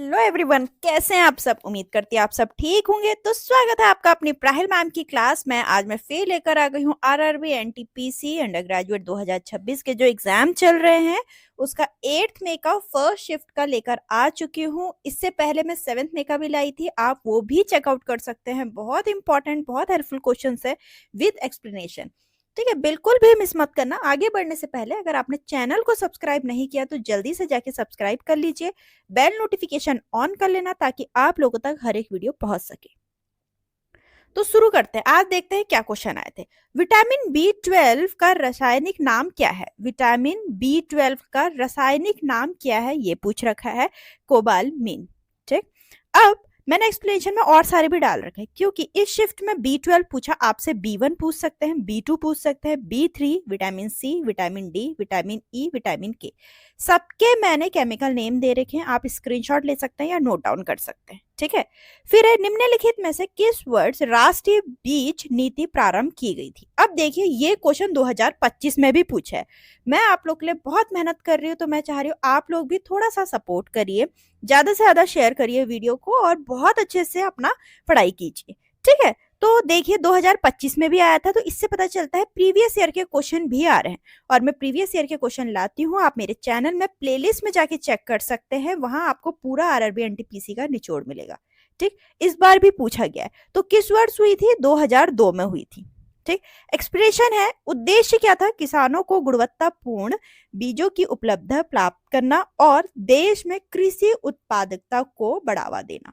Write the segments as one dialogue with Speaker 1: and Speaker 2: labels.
Speaker 1: Hello everyone, कैसे हैं आप सब। उम्मीद करती है आप सब ठीक होंगे। तो स्वागत है आपका अपनी प्राहिल मैम की क्लास में। आज मैं फिर लेकर आ गई हूँ आरआरबी एनटीपीसी अंडर ग्रेजुएट 2026 के जो एग्जाम चल रहे हैं उसका 8th मई का फर्स्ट शिफ्ट का लेकर आ चुकी हूँ। इससे पहले मैं 7th मई का भी लाई थी, आप वो भी चेकआउट कर सकते हैं। बहुत इंपॉर्टेंट, बहुत हेल्पफुल क्वेश्चन है विद एक्सप्लेनेशन। ठीक है, बिल्कुल भी मिस मत करना। आगे बढ़ने से पहले अगर आपने चैनल को सब्सक्राइब नहीं किया तो जल्दी से जाके सब्सक्राइब कर लीजिए, बेल नोटिफिकेशन ऑन कर लेना ताकि आप लोगों तक हर एक वीडियो पहुंच सके। तो शुरू करते हैं। आज देखते हैं क्या क्वेश्चन आए थे। विटामिन B12 का रासायनिक नाम क्या है। विटामिन B12 का रासायनिक नाम क्या है ये पूछ रखा है, कोबालमिन। ठीक, अब मैंने एक्सप्लेनेशन में और सारे भी डाल रखे हैं क्योंकि इस शिफ्ट में B12 पूछा, आपसे B1 पूछ सकते हैं, B2 पूछ सकते हैं, B3, vitamin C, vitamin D, vitamin E, vitamin K, सबके मैंने केमिकल नेम दे रखे हैं। आप स्क्रीनशॉट ले सकते हैं या नोट डाउन कर सकते हैं। ठीक है, फिर है निम्नलिखित में से किस वर्ष राष्ट्रीय बीज नीति प्रारंभ की गई थी। अब देखिए ये क्वेश्चन 2025 में भी पूछा है। मैं आप लोग के लिए बहुत मेहनत कर रही हूँ, तो मैं चाह रही हूँ आप लोग भी थोड़ा सा सपोर्ट करिए, ज्यादा से ज्यादा शेयर करिए वीडियो को और बहुत अच्छे से अपना पढ़ाई कीजिए। ठीक है, तो देखिए 2025 में भी आया था, तो इससे पता चलता है प्रीवियस ईयर के क्वेश्चन भी आ रहे हैं। और मैं प्रीवियस ईयर के क्वेश्चन लाती हूँ, आप मेरे चैनल में प्लेलिस्ट में जाके चेक कर सकते हैं, वहां आपको पूरा आरआरबी एनटीपीसी का निचोड़ मिलेगा। ठीक, इस बार भी पूछा गया है। तो किस वर्ष हुई थी, 2002 में हुई थी। ठीक, एक्सप्रेशन है, उद्देश्य क्या था, किसानों को गुणवत्तापूर्ण बीजों की उपलब्धता प्राप्त करना और देश में कृषि उत्पादकता को बढ़ावा देना।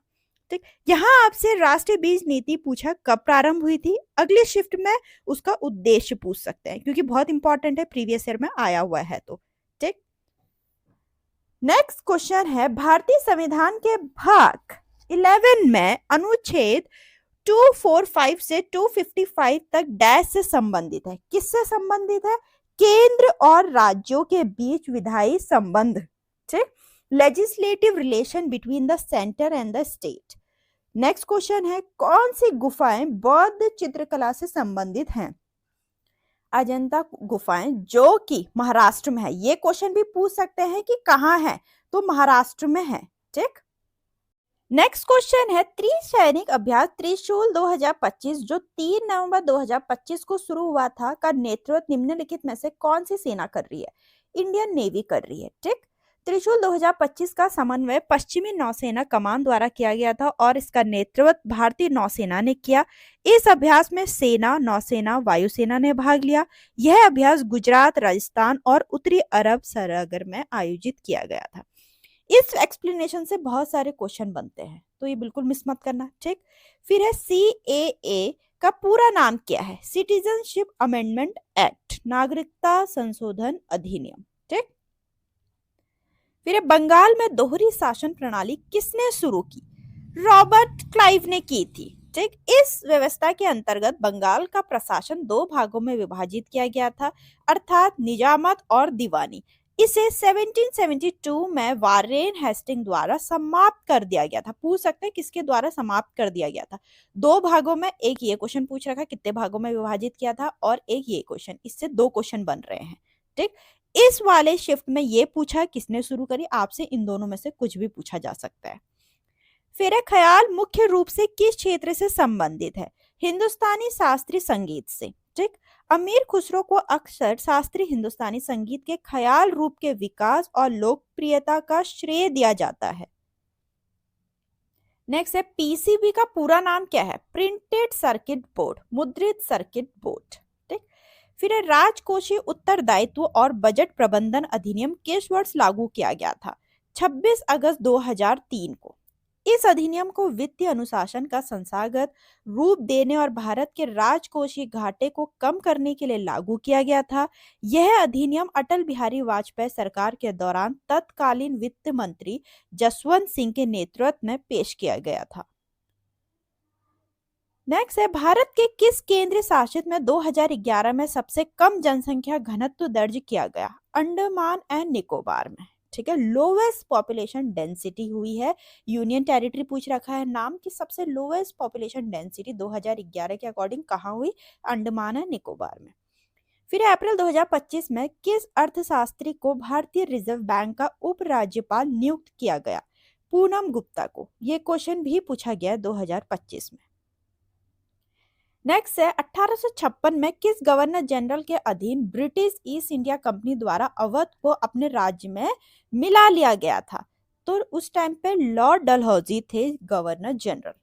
Speaker 1: ठीक, यहाँ आपसे राष्ट्रीय बीज नीति पूछा कब प्रारंभ हुई थी, अगले शिफ्ट में उसका उद्देश्य पूछ सकते हैं क्योंकि बहुत इंपॉर्टेंट है, प्रीवियस ईयर में आया हुआ है। तो ठीक, नेक्स्ट क्वेश्चन है, भारतीय संविधान के भाग 11 में अनुच्छेद 245 से 255 तक डैश से संबंधित है। किससे संबंधित है, केंद्र और राज्यों के बीच विधायी संबंध। ठीक, legislative relation between the centre and the state. Next question है, कौन सी गुफाएं बौद्ध चित्रकला से संबंधित हैं। अजंता गुफाएं जो कि महाराष्ट्र में है। ये क्वेश्चन भी पूछ सकते हैं कि कहाँ है, तो महाराष्ट्र में है। ठीक, नेक्स्ट क्वेश्चन है, त्रिसैनिक अभ्यास त्रिशूल 2025 जो 3 नवंबर 2025 को शुरू हुआ था का नेतृत्व निम्नलिखित में से कौन सी सेना कर रही है। इंडियन नेवी कर रही है। ठीक, त्रिशूल 2025 का समन्वय पश्चिमी नौसेना कमान द्वारा किया गया था और इसका नेतृत्व भारतीय नौसेना ने किया। इस अभ्यास में सेना, नौसेना, वायुसेना ने भाग लिया। यह अभ्यास गुजरात, राजस्थान और उत्तरी अरब सागर में आयोजित किया गया था। इस एक्सप्लेनेशन से बहुत सारे क्वेश्चन बनते हैं, तो ये बिल्कुल मिस मत करना। ठीक, फिर है CAA का पूरा नाम क्या है। सिटीजनशिप अमेंडमेंट एक्ट, नागरिकता संशोधन अधिनियम। ठीक, फिर है बंगाल में दोहरी शासन प्रणाली किसने शुरू की। रॉबर्ट क्लाइव ने की थी। ठीक, इस व्यवस्था के अंतर्गत बंगाल का प्रशासन 2 भागों में विभाजित किया गया था, अर्थात निजामत और दीवानी। इसे 1772 में वारेन हेस्टिंग द्वारा समाप्त कर दिया गया था। पूछ सकते हैं किसके द्वारा समाप्त कर दिया गया था। 2 भागों में, एक ये क्वेश्चन पूछ रखा कितने भागों में विभाजित किया था, और एक ये क्वेश्चन, इससे 2 क्वेश्चन बन रहे हैं। ठीक, इस वाले शिफ्ट में ये पूछा किसने शुरू करी, आपसे इन दोनों में से कुछ भी पूछा जा सकता है। फिर है ख्याल मुख्य रूप से किस क्षेत्र से संबंधित है। हिंदुस्तानी शास्त्रीय संगीत से। ठीक, अमीर खुसरो को अक्सर शास्त्रीय हिंदुस्तानी संगीत के ख्याल रूप के विकास और लोकप्रियता का श्रेय दिया जाता है। नेक्स्ट है, PCB का पूरा नाम क्या है। प्रिंटेड सर्किट बोर्ड, मुद्रित सर्किट बोर्ड। ठीक, फिर है राजकोषीय उत्तरदायित्व और बजट प्रबंधन अधिनियम किस वर्ष लागू किया गया था। 26 अगस्त 2003 को। इस अधिनियम को वित्तीय अनुशासन का संस्थागत रूप देने और भारत के राजकोषीय घाटे को कम करने के लिए लागू किया गया था। यह अधिनियम अटल बिहारी वाजपेयी सरकार के दौरान तत्कालीन वित्त मंत्री जसवंत सिंह के नेतृत्व में पेश किया गया था। नेक्स्ट है, भारत के किस केंद्र शासित में 2011 में सबसे कम जनसंख्या घनत्व दर्ज किया गया। अंडमान एंड निकोबार में। ठीक है, लोवेस्ट पॉपुलेशन डेंसिटी हुई है। यूनियन टेरिटरी पूछ रखा है, नाम की सबसे लोवेस्ट पॉपुलेशन डेंसिटी 2011 के अकॉर्डिंग कहाँ हुई, अंडमान एंड निकोबार में। फिर अप्रैल 2025 में किस अर्थशास्त्री को भारतीय रिजर्व बैंक का उप राज्यपाल नियुक्त किया गया। पूनम गुप्ता को। ये क्वेश्चन भी पूछा गया 2025 में। नेक्स्ट है 1856 में किस गवर्नर जनरल के अधीन ब्रिटिश ईस्ट इंडिया कंपनी द्वारा अवध को अपने राज्य में मिला लिया गया था? तो उस टाइम पे लॉर्ड डलहौजी थे गवर्नर जनरल।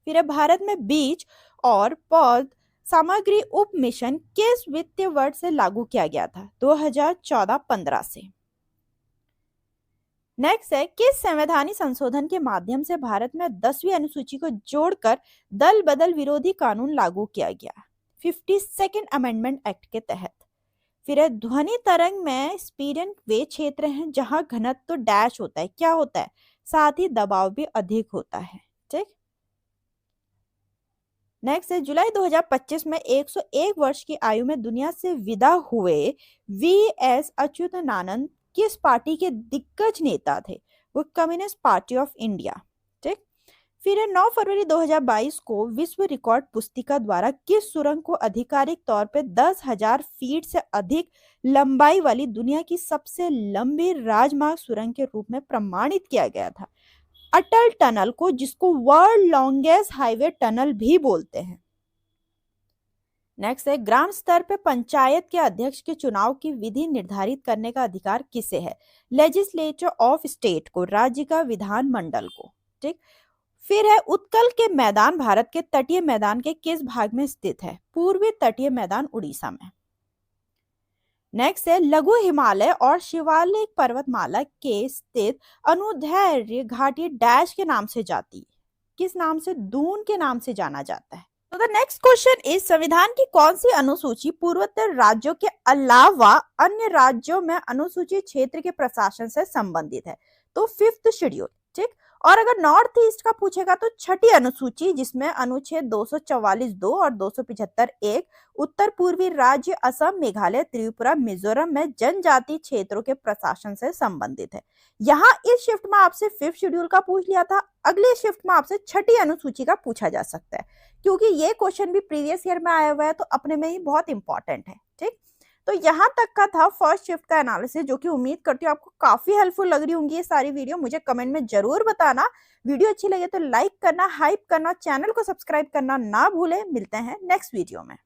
Speaker 1: फिर है भारत में बीज और पौध सामग्री उप मिशन किस वित्तीय वर्ष से लागू किया गया था? 2014-15 से। नेक्स्ट है किस संवैधानिक संशोधन के माध्यम से भारत में 10वीं अनुसूची को जोड़कर दल बदल विरोधी कानून लागू किया गया? 52nd अमेंडमेंट एक्ट के तहत। फिर है ध्वनि तरंग में स्पीडन वे क्षेत्र हैं जहां घनत्व तो डैश होता है, क्या होता है, साथ ही दबाव भी अधिक होता है। ठीक। नेक्स्ट है जुलाई 2025 में 101 वर्ष की आयु में दुनिया से विदा हुए वी.एस. अच्युतानंद किस पार्टी के दिग्गज नेता थे? वो कम्युनिस्ट पार्टी ऑफ इंडिया। ठीक। फिर 9 फरवरी 2022 को विश्व रिकॉर्ड पुस्तिका द्वारा किस सुरंग को आधिकारिक तौर पे 10,000 फीट से अधिक लंबाई वाली दुनिया की सबसे लंबी राजमार्ग सुरंग के रूप में प्रमाणित किया गया था? अटल टनल को, जिसको वर्ल्ड लॉन्गेस्ट हाईवे टनल भी बोलते हैं। नेक्स्ट है ग्राम स्तर पे पंचायत के अध्यक्ष के चुनाव की विधि निर्धारित करने का अधिकार किसे है? लेजिस्लेचर ऑफ स्टेट को, राज्य का विधानमंडल को। ठीक। फिर है उत्कल के मैदान भारत के तटीय मैदान के किस भाग में स्थित है? पूर्वी तटीय मैदान उड़ीसा में। नेक्स्ट है लघु हिमालय और शिवालिक पर्वतमाला के स्थित अनुदैर्ध्य घाटी डैश के नाम से जाती है? किस नाम से? दून के नाम से जाना जाता है। तो द नेक्स्ट क्वेश्चन इज संविधान की कौन सी अनुसूची पूर्वोत्तर राज्यों के अलावा अन्य राज्यों में अनुसूचित क्षेत्र के प्रशासन से संबंधित है? तो 5th शेड्यूल। ठीक। और अगर नॉर्थ ईस्ट का पूछेगा तो 6ठी अनुसूची, जिसमें अनुच्छेद 244(2) और 275(1) उत्तर पूर्वी राज्य असम, मेघालय, त्रिपुरा, मिजोरम में जनजातीय क्षेत्रों के प्रशासन से संबंधित है। यहाँ इस शिफ्ट में आपसे 5th शेड्यूल का पूछ लिया था, अगले शिफ्ट में आपसे 6ठी अनुसूची का पूछा जा सकता है, क्योंकि ये क्वेश्चन भी प्रीवियस ईयर में आया हुआ है, तो अपने में ही बहुत इंपॉर्टेंट है। ठीक। तो यहाँ तक का था फर्स्ट शिफ्ट का एनालिसिस, जो कि उम्मीद करती हूँ आपको काफी हेल्पफुल लग रही होंगी ये सारी वीडियो। मुझे कमेंट में जरूर बताना। वीडियो अच्छी लगे तो लाइक करना, हाइप करना, चैनल को सब्सक्राइब करना ना भूलें। मिलते हैं नेक्स्ट वीडियो में।